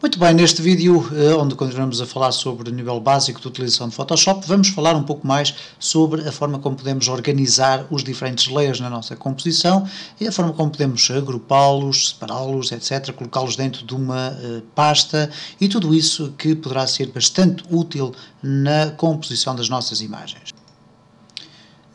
Muito bem, neste vídeo, onde continuamos a falar sobre o nível básico de utilização de Photoshop, vamos falar um pouco mais sobre a forma como podemos organizar os diferentes layers na nossa composição e a forma como podemos agrupá-los, separá-los, etc., colocá-los dentro de uma pasta e tudo isso que poderá ser bastante útil na composição das nossas imagens.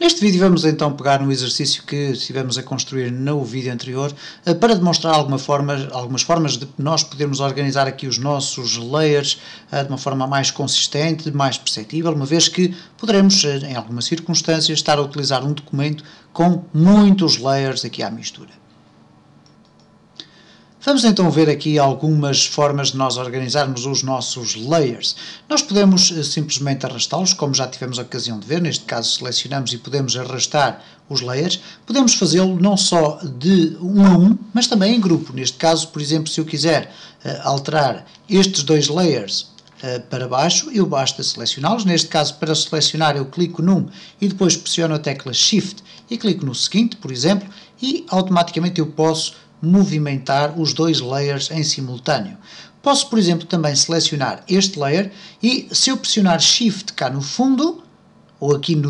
Neste vídeo vamos então pegar no exercício que estivemos a construir no vídeo anterior para demonstrar algumas formas de nós podermos organizar aqui os nossos layers de uma forma mais consistente, mais perceptível, uma vez que poderemos, em algumas circunstâncias, estar a utilizar um documento com muitos layers aqui à mistura. Vamos então ver aqui algumas formas de nós organizarmos os nossos layers. Nós podemos simplesmente arrastá-los, como já tivemos a ocasião de ver, neste caso selecionamos e podemos arrastar os layers. Podemos fazê-lo não só de um a um, mas também em grupo. Neste caso, por exemplo, se eu quiser alterar estes dois layers para baixo, eu basta selecioná-los. Neste caso, para selecionar, eu clico num e depois pressiono a tecla Shift e clico no seguinte, por exemplo, e automaticamente eu posso movimentar os dois layers em simultâneo. Posso, por exemplo, também selecionar este layer e se eu pressionar Shift cá no fundo, ou aqui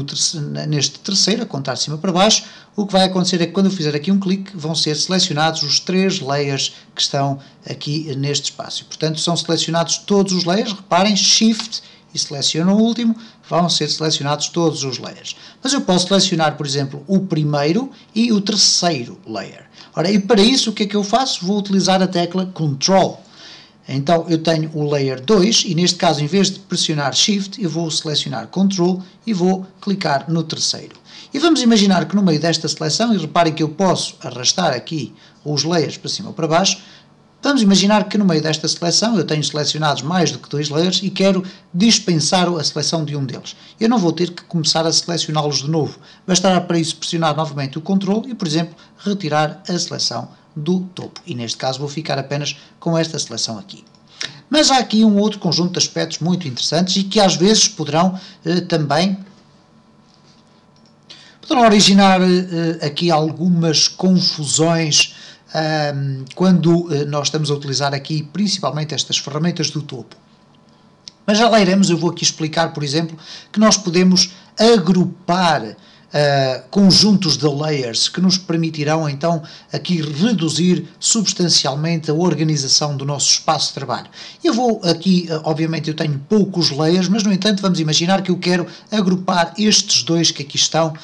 neste terceiro, a contar de cima para baixo, o que vai acontecer é que quando eu fizer aqui um clique, vão ser selecionados os três layers que estão aqui neste espaço. Portanto, são selecionados todos os layers, reparem, Shift e seleciono o último, vão ser selecionados todos os layers. Mas eu posso selecionar, por exemplo, o primeiro e o terceiro layer. Ora, e para isso o que é que eu faço? Vou utilizar a tecla Ctrl. Então eu tenho o layer 2 e neste caso, em vez de pressionar Shift, eu vou selecionar Ctrl e vou clicar no terceiro. E vamos imaginar que no meio desta seleção, e reparem que eu posso arrastar aqui os layers para cima ou para baixo, vamos imaginar que no meio desta seleção eu tenho selecionados mais do que dois layers e quero dispensar a seleção de um deles. Eu não vou ter que começar a selecioná-los de novo. Bastará para isso pressionar novamente o Ctrl e, por exemplo, retirar a seleção do topo. E neste caso vou ficar apenas com esta seleção aqui. Mas há aqui um outro conjunto de aspectos muito interessantes e que às vezes poderão também originar aqui algumas confusões quando nós estamos a utilizar aqui principalmente estas ferramentas do topo. Mas já lá iremos, eu vou aqui explicar, por exemplo, que nós podemos agrupar conjuntos de layers que nos permitirão então aqui reduzir substancialmente a organização do nosso espaço de trabalho. Eu vou aqui, obviamente eu tenho poucos layers, mas no entanto vamos imaginar que eu quero agrupar estes dois que aqui estão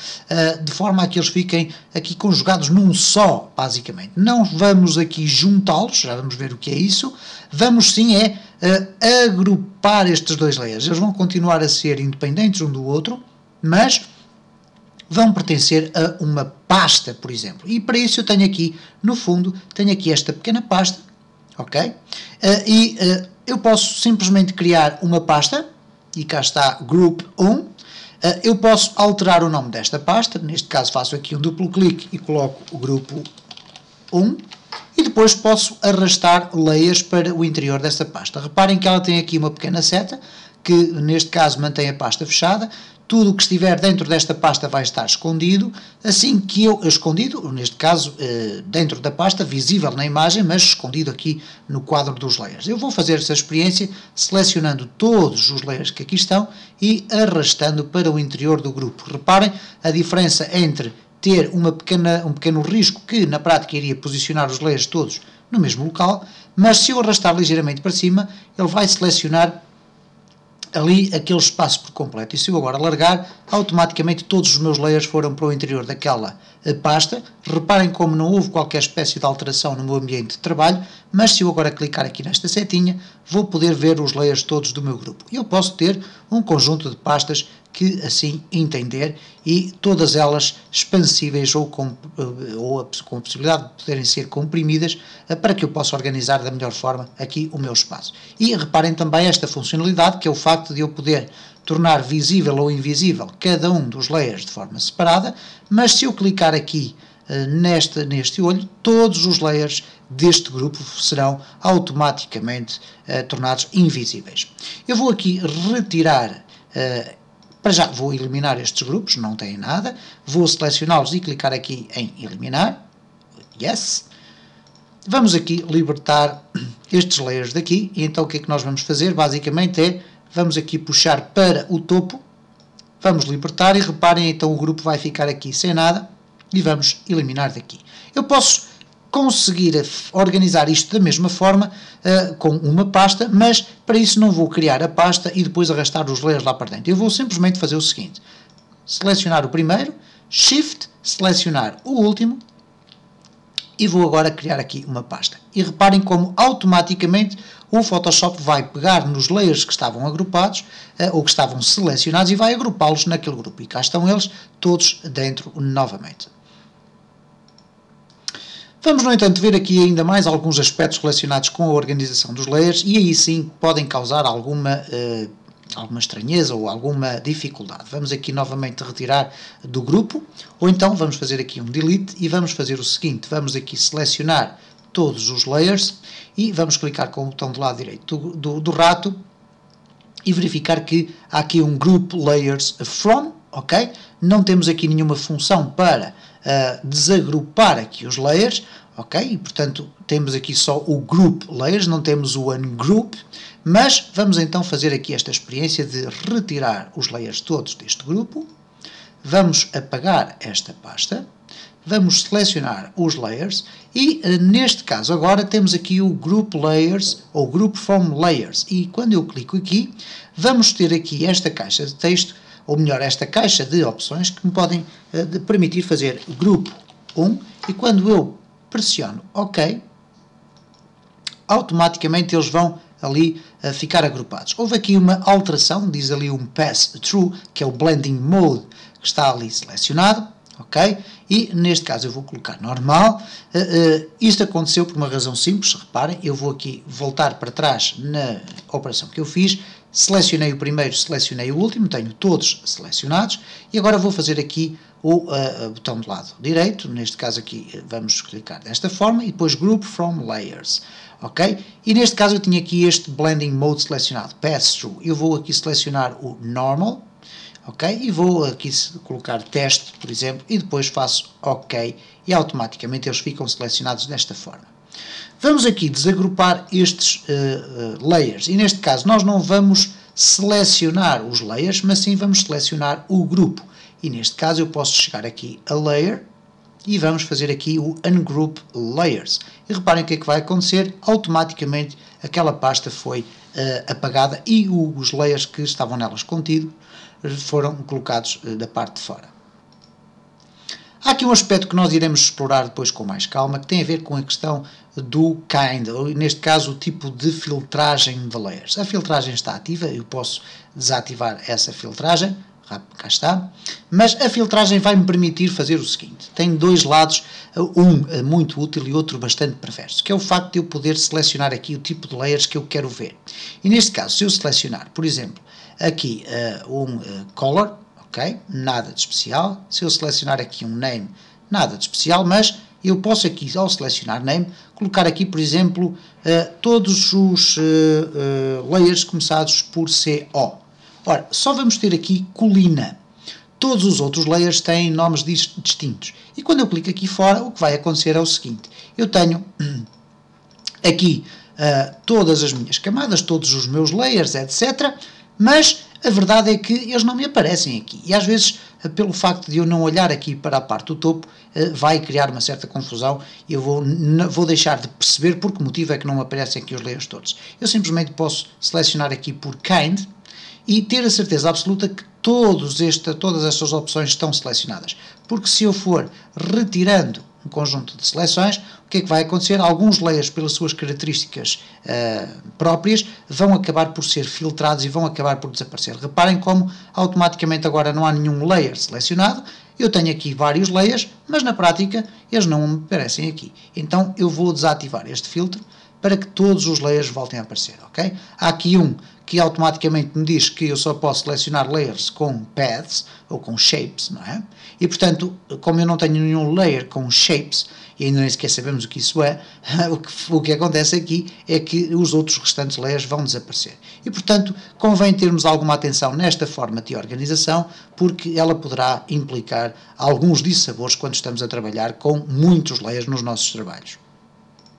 de forma a que eles fiquem aqui conjugados num só, basicamente. Não vamos aqui juntá-los, já vamos ver o que é isso, vamos sim agrupar estes dois layers. Eles vão continuar a ser independentes um do outro, mas vão pertencer a uma pasta, por exemplo. E para isso eu tenho aqui, no fundo, tenho aqui esta pequena pasta, ok? Eu posso simplesmente criar uma pasta, e cá está Group 1. Eu posso alterar o nome desta pasta, neste caso faço aqui um duplo clique e coloco o grupo 1, e depois posso arrastar layers para o interior desta pasta. Reparem que ela tem aqui uma pequena seta, que neste caso mantém a pasta fechada. Tudo o que estiver dentro desta pasta vai estar escondido, assim que escondido, neste caso dentro da pasta, visível na imagem, mas escondido aqui no quadro dos layers. Eu vou fazer essa experiência selecionando todos os layers que aqui estão e arrastando para o interior do grupo. Reparem a diferença entre ter um pequeno risco que na prática iria posicionar os layers todos no mesmo local, mas se eu arrastar ligeiramente para cima, ele vai selecionar ali aquele espaço por completo. E se eu agora largar, automaticamente todos os meus layers foram para o interior daquela pasta. Reparem como não houve qualquer espécie de alteração no meu ambiente de trabalho, mas se eu agora clicar aqui nesta setinha, vou poder ver os layers todos do meu grupo. Eu posso ter um conjunto de pastas que assim entender e todas elas expansíveis ou com possibilidade de poderem ser comprimidas para que eu possa organizar da melhor forma aqui o meu espaço. E reparem também esta funcionalidade, que é o facto de eu poder tornar visível ou invisível cada um dos layers de forma separada, mas se eu clicar aqui neste olho, todos os layers deste grupo serão automaticamente tornados invisíveis. Eu vou aqui retirar para já vou eliminar estes grupos, não têm nada, vou selecioná-los e clicar aqui em eliminar, yes, vamos aqui libertar estes layers daqui, e então o que é que nós vamos fazer? Basicamente vamos aqui puxar para o topo, vamos libertar, e reparem, então o grupo vai ficar aqui sem nada, e vamos eliminar daqui. Eu posso conseguir organizar isto da mesma forma, com uma pasta, mas para isso não vou criar a pasta e depois arrastar os layers lá para dentro. Eu vou simplesmente fazer o seguinte: selecionar o primeiro, Shift, selecionar o último, e vou agora criar aqui uma pasta. E reparem como automaticamente o Photoshop vai pegar nos layers que estavam agrupados, ou que estavam selecionados, e vai agrupá-los naquele grupo. E cá estão eles todos dentro novamente. Vamos, no entanto, ver aqui ainda mais alguns aspectos relacionados com a organização dos layers, e aí sim podem causar alguma estranheza ou alguma dificuldade. Vamos aqui novamente retirar do grupo, ou então vamos fazer aqui um delete e vamos fazer o seguinte: vamos aqui selecionar todos os layers e vamos clicar com o botão do lado direito do rato e verificar que há aqui um Group Layers From, ok? Não temos aqui nenhuma função para desagrupar aqui os layers, ok? E portanto temos aqui só o Group Layers, não temos o Ungroup, mas vamos então fazer aqui esta experiência de retirar os layers todos deste grupo. Vamos apagar esta pasta, vamos selecionar os layers e neste caso agora temos aqui o Group Layers ou Group From Layers, e quando eu clico aqui vamos ter aqui esta caixa de texto, ou melhor, esta caixa de opções que me podem permitir fazer grupo 1, e quando eu pressiono OK, automaticamente eles vão ali ficar agrupados. Houve aqui uma alteração, diz ali um Pass-Through, que é o Blending Mode, que está ali selecionado, ok? E neste caso eu vou colocar normal. Isto aconteceu por uma razão simples, reparem, eu vou aqui voltar para trás na operação que eu fiz, selecionei o primeiro, selecionei o último, tenho todos selecionados, e agora vou fazer aqui o botão do lado direito, neste caso aqui vamos clicar desta forma, e depois Group From Layers, ok? E neste caso eu tinha aqui este Blending Mode selecionado, Pass-Through, eu vou aqui selecionar o Normal, ok? E vou aqui colocar Teste, por exemplo, e depois faço OK, e automaticamente eles ficam selecionados desta forma. Vamos aqui desagrupar estes layers, e neste caso nós não vamos selecionar os layers, mas sim vamos selecionar o grupo, e neste caso eu posso chegar aqui a Layer, e vamos fazer aqui o Ungroup Layers, e reparem o que é que vai acontecer, automaticamente aquela pasta foi apagada, e os layers que estavam nelas contidos foram colocados da parte de fora. Há aqui um aspecto que nós iremos explorar depois com mais calma, que tem a ver com a questão do kind, ou neste caso o tipo de filtragem de layers. A filtragem está ativa, eu posso desativar essa filtragem, cá está, mas a filtragem vai-me permitir fazer o seguinte: tem dois lados, um muito útil e outro bastante perverso, que é o facto de eu poder selecionar aqui o tipo de layers que eu quero ver. E neste caso, se eu selecionar, por exemplo, aqui color, ok, nada de especial. Se eu selecionar aqui um name, nada de especial, mas eu posso aqui, ao selecionar name, colocar aqui, por exemplo, todos os layers começados por CO. Ora, só vamos ter aqui colina. Todos os outros layers têm nomes distintos. E quando eu clico aqui fora, o que vai acontecer é o seguinte: eu tenho aqui todas as minhas camadas, todos os meus layers, etc. Mas a verdade é que eles não me aparecem aqui. E às vezes, pelo facto de eu não olhar aqui para a parte do topo, vai criar uma certa confusão e eu vou deixar de perceber por que motivo é que não me aparecem aqui os layers todos. Eu simplesmente posso selecionar aqui por Kind e ter a certeza absoluta que todas estas opções estão selecionadas. Porque se eu for retirando um conjunto de seleções, o que é que vai acontecer? Alguns layers, pelas suas características próprias, vão acabar por ser filtrados e vão acabar por desaparecer. Reparem como automaticamente agora não há nenhum layer selecionado. Eu tenho aqui vários layers, mas na prática eles não me aparecem aqui. Então eu vou desativar este filtro para que todos os layers voltem a aparecer, ok? Há aqui um que automaticamente me diz que eu só posso selecionar layers com paths ou com shapes, não é? E portanto, como eu não tenho nenhum layer com shapes, e ainda nem sequer sabemos o que isso é, o que acontece aqui é que os outros restantes layers vão desaparecer. E portanto, convém termos alguma atenção nesta forma de organização, porque ela poderá implicar alguns dissabores quando estamos a trabalhar com muitos layers nos nossos trabalhos.